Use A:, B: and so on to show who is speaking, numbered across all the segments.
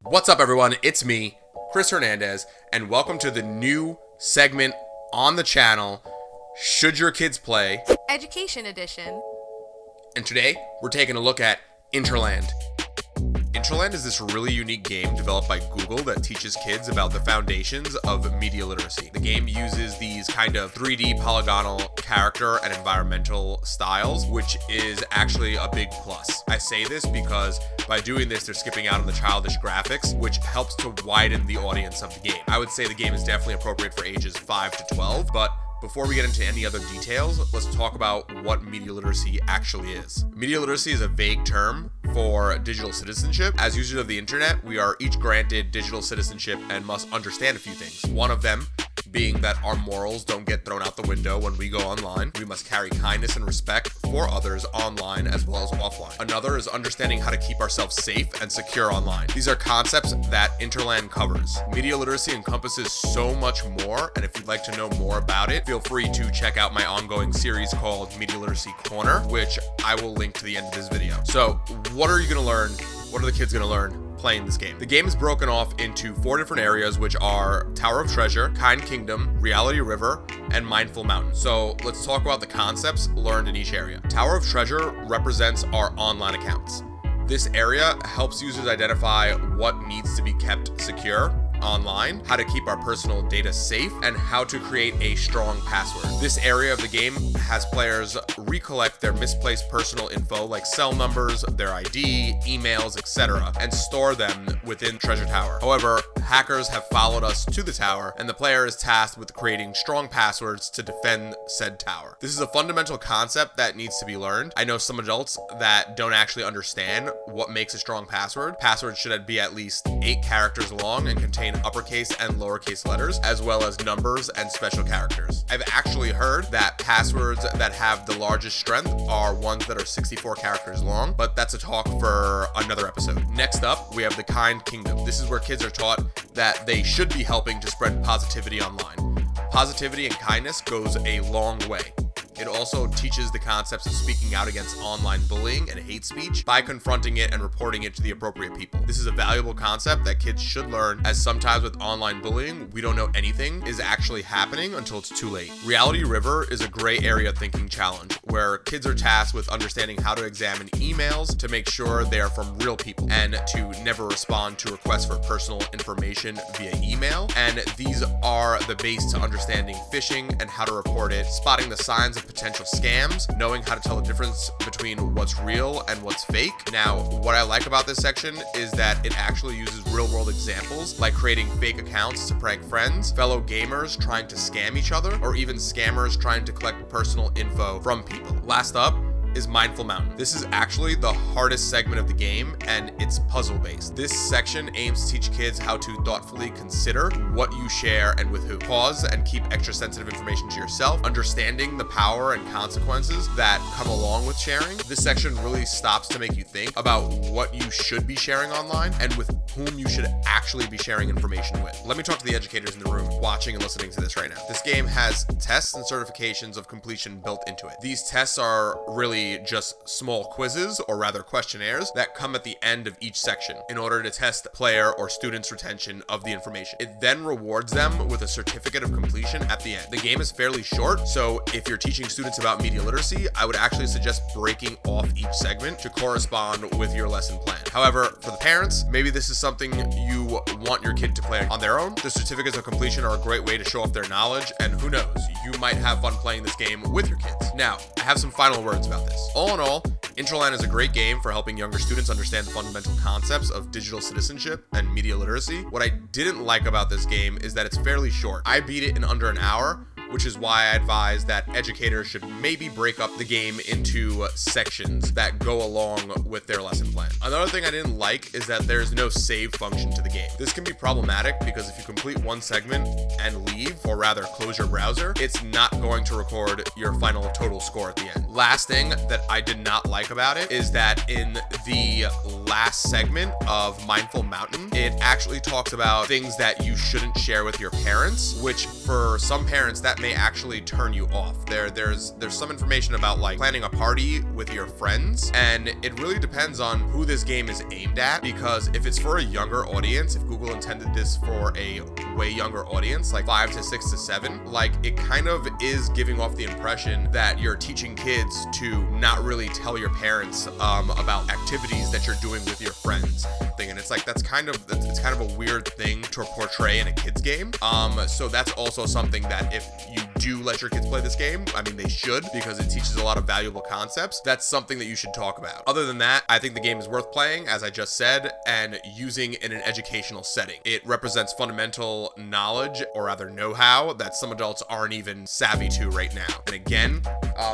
A: What's up, everyone? It's me, Chris Hernandez, and welcome to the new segment on the channel, Should Your Kids Play?
B: Education Edition.
A: And today, we're taking a look at Interland. Interland is this really unique game developed by Google that teaches kids about the foundations of media literacy. The game uses these kind of 3D polygonal character and environmental styles, which is actually a big plus. I say this because by doing this, they're skipping out on the childish graphics, which helps to widen the audience of the game. I would say the game is definitely appropriate for ages 5 to 12, but before we get into any other details, let's talk about what media literacy actually is. Media literacy is a vague term for digital citizenship. As users of the internet, we are each granted digital citizenship and must understand a few things. One of them being that our morals don't get thrown out the window when we go online. We must carry kindness and respect for others online as well as offline. Another is understanding how to keep ourselves safe and secure online. These are concepts that Interland covers. Media literacy encompasses so much more, and if you'd like to know more about it, feel free to check out my ongoing series called Media Literacy Corner, which I will link to the end of this video. So, what are you going to learn? What are the kids going to learn playing this game? The game is broken off into 4 different areas, which are Tower of Treasure, Kind Kingdom, Reality River, and Mindful Mountain. So let's talk about the concepts learned in each area. Tower of Treasure represents our online accounts. This area helps users identify what needs to be kept secure online, how to keep our personal data safe, and how to create a strong password. This area of the game has players recollect their misplaced personal info like cell numbers, their ID, emails, etc., and store them within Treasure Tower. However, hackers have followed us to the tower, and the player is tasked with creating strong passwords to defend said tower. This is a fundamental concept that needs to be learned. I know some adults that don't actually understand what makes a strong password. Passwords should be at least 8 characters long and contain uppercase and lowercase letters, as well as numbers and special characters. I've actually heard that passwords that have the largest strength are ones that are 64 characters long, but that's a talk for another episode. Next up, we have the Kind Kingdom. This is where kids are taught that they should be helping to spread positivity online. Positivity and kindness goes a long way. It also teaches the concepts of speaking out against online bullying and hate speech by confronting it and reporting it to the appropriate people. This is a valuable concept that kids should learn, as sometimes with online bullying, we don't know anything is actually happening until it's too late. Reality River is a gray area thinking challenge where kids are tasked with understanding how to examine emails to make sure they are from real people and to never respond to requests for personal information via email. And these are the base to understanding phishing and how to report it, spotting the signs of potential scams, knowing how to tell the difference between what's real and what's fake. Now, what I like about this section is that it actually uses real-world examples, like creating fake accounts to prank friends, fellow gamers trying to scam each other, or even scammers trying to collect personal info from people. Last up is Mindful Mountain. This is actually the hardest segment of the game, and it's puzzle based. This section aims to teach kids how to thoughtfully consider what you share and with who. Pause and keep extra sensitive information to yourself, understanding the power and consequences that come along with sharing. This section really stops to make you think about what you should be sharing online and with whom you should actually be sharing information with. Let me talk to the educators in the room watching and listening to this right now. This game has tests and certifications of completion built into it. These tests are really just small quizzes, or rather questionnaires, that come at the end of each section in order to test player or students' retention of the information. It then rewards them with a certificate of completion at the end. The game is fairly short, so if you're teaching students about media literacy, I would actually suggest breaking off each segment to correspond with your lesson plan. However, for the parents, maybe this is something you want your kid to play on their own. The certificates of completion are a great way to show off their knowledge, and who knows, you might have fun playing this game with your kids. Now, I have some final words about this. All in all, Interland is a great game for helping younger students understand the fundamental concepts of digital citizenship and media literacy. What I didn't like about this game is that it's fairly short. I beat it in under an hour, which is why I advise that educators should maybe break up the game into sections that go along with their lesson plan. Another thing I didn't like is that there's no save function to the game. This can be problematic because if you complete one segment and leave, or rather close your browser, it's not going to record your final total score at the end. Last thing that I did not like about it is that in the last segment of Mindful Mountain, it actually talks about things that you shouldn't share with your parents, which for some parents, that that may actually turn you off. There's some information about like planning a party with your friends, and it really depends on who this game is aimed at, because if it's for a younger audience, if Google intended this for a way younger audience, like 5 to 6 to 7, like it kind of is giving off the impression that you're teaching kids to not really tell your parents about activities that you're doing with your friends. And it's like it's kind of a weird thing to portray in a kids game. So that's also something that if you do let your kids play this game, I mean they should, because it teaches a lot of valuable concepts. That's something that you should talk about. Other than that, I think the game is worth playing, as I just said, and using in an educational setting. It represents fundamental knowledge, or rather know-how, that some adults aren't even savvy to right now. And again,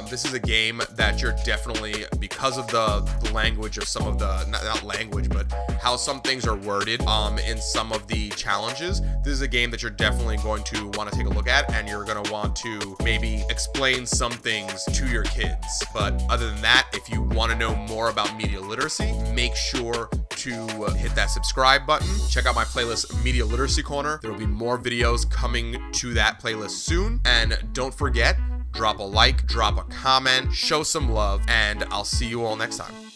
A: this is a game that you're definitely, because of the language of some of the, not language, but how some things are worded in some of the challenges, this is a game that you're definitely going to want to take a look at, and you're going to want to maybe explain some things to your kids. But other than that, if you want to know more about media literacy, make sure to hit that subscribe button. Check out my playlist, Media Literacy Corner. There will be more videos coming to that playlist soon. And don't forget, drop a like, drop a comment, show some love, and I'll see you all next time.